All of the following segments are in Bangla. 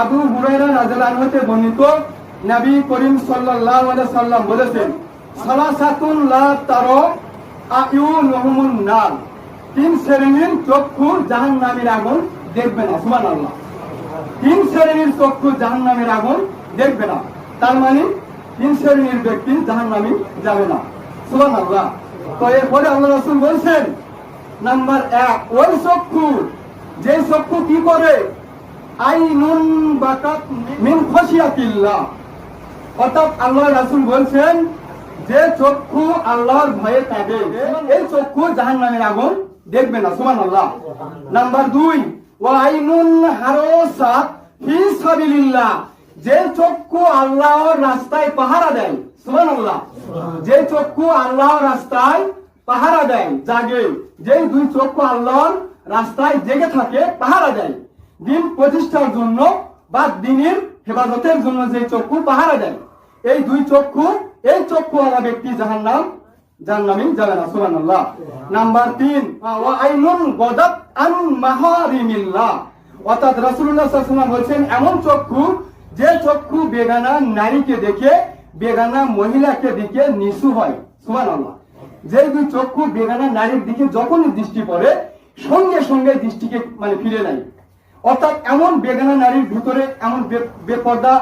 আবু হুরায়রা রাদিয়াল্লাহু আনহু হতে বর্ণিত, নবী করিম সাল্লাল্লাহু আলাইহি সাল্লাম বলেছেন, সালাসাতুন লা তারা আয়ুনুহুমুন নার, তিন শ্রেণীর চক্ষু জাহান্নামের আগুন দেখবে না। সুবহানাল্লাহ। তিন শ্রেণীর চক্ষু জাহান্নামের আগুন দেখবে না, তার মানে তিন শ্রেণীর ব্যক্তি জাহান্নামে যাবে না। সুবহানাল্লাহ। তো এরপরে আল্লাহ রাসূল বলছেন, নাম্বার 1, ওই চক্ষু, যে চক্ষু কি করে, আইনুন বাকাত মিন খাশিয়াতিল্লাহ, অর্থাৎ আল্লাহ রাসূল বলছেন যে চক্ষু আল্লাহর ভয়ে কাঁদে, এই চক্ষু জাহান্নামের আগুন দেখবে না। সুবহানাল্লাহ। নাম্বার 2, ওয়া আইনুন হারাসাত ফি সাবিলিল্লাহ, যে চক্ষু আল্লাহর রাস্তায় পাহারা দেয়। সুবহানাল্লাহ। যে চক্ষু আল্লাহর রাস্তায় পাহারা দেয়, জাগে, যেই দুই চক্ষু আল্লাহর রাস্তায় জেগে থাকে, পাহারা দেয়, দিন প্রতিষ্ঠার জন্য বা দিনের হেফাজতের জন্য যে চক্ষু পাহারা দেয়, এই দুই চক্ষু, এই চক্ষু ওয়ালা ব্যক্তি জাহান্নামে যাবে না। সুবহানাল্লাহ। নাম্বার 3, ওয়া আইনুন গাদাত আন মাহারিমিল্লাহ, অর্থাৎ রাসূলুল্লাহ সাল্লাল্লাহু আলাইহি ওয়াসাল্লাম বলেছেন, এমন চক্ষু, যে চক্ষু বেগানা নারীকে দেখে, বেগানা মহিলাকে দেখে নিচু হয়। সুবহানাল্লাহ। যে দুই চক্ষু বেগানা নারীর দিকে যখনই দৃষ্টি পড়ে, সঙ্গে সঙ্গে দৃষ্টিকে ফিরে নেয়। অর্থাৎ এমন বেগানা নারীর ভিতরে এমন বেপর্দা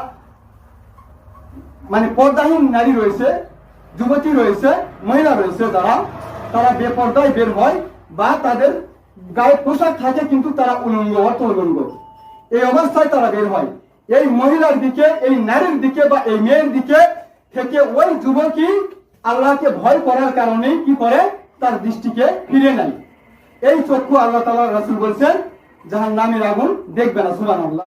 পর্দাহীন নারী রয়েছে, যুবতী রয়েছে, মহিলা রয়েছে, তারা বেপর্দায় বের হয়, বা তাদের গায়ে পোশাক থাকে কিন্তু তারা উলঙ্গ, অর্থ উলঙ্গ, এই অবস্থায় তারা বের হয়। এই মহিলার দিকে, এই নারীর দিকে বা এই মেয়ের দিকে থেকে ওই যুবকী আল্লাহকে ভয় করার কারণে কি করে, তার দৃষ্টিকে ফিরে নেয়। এই চক্ষু আল্লাহ তাআলা রাসূল বলছেন জাহান্নামের আগুন দেখবে না। সুবহানাল্লাহ।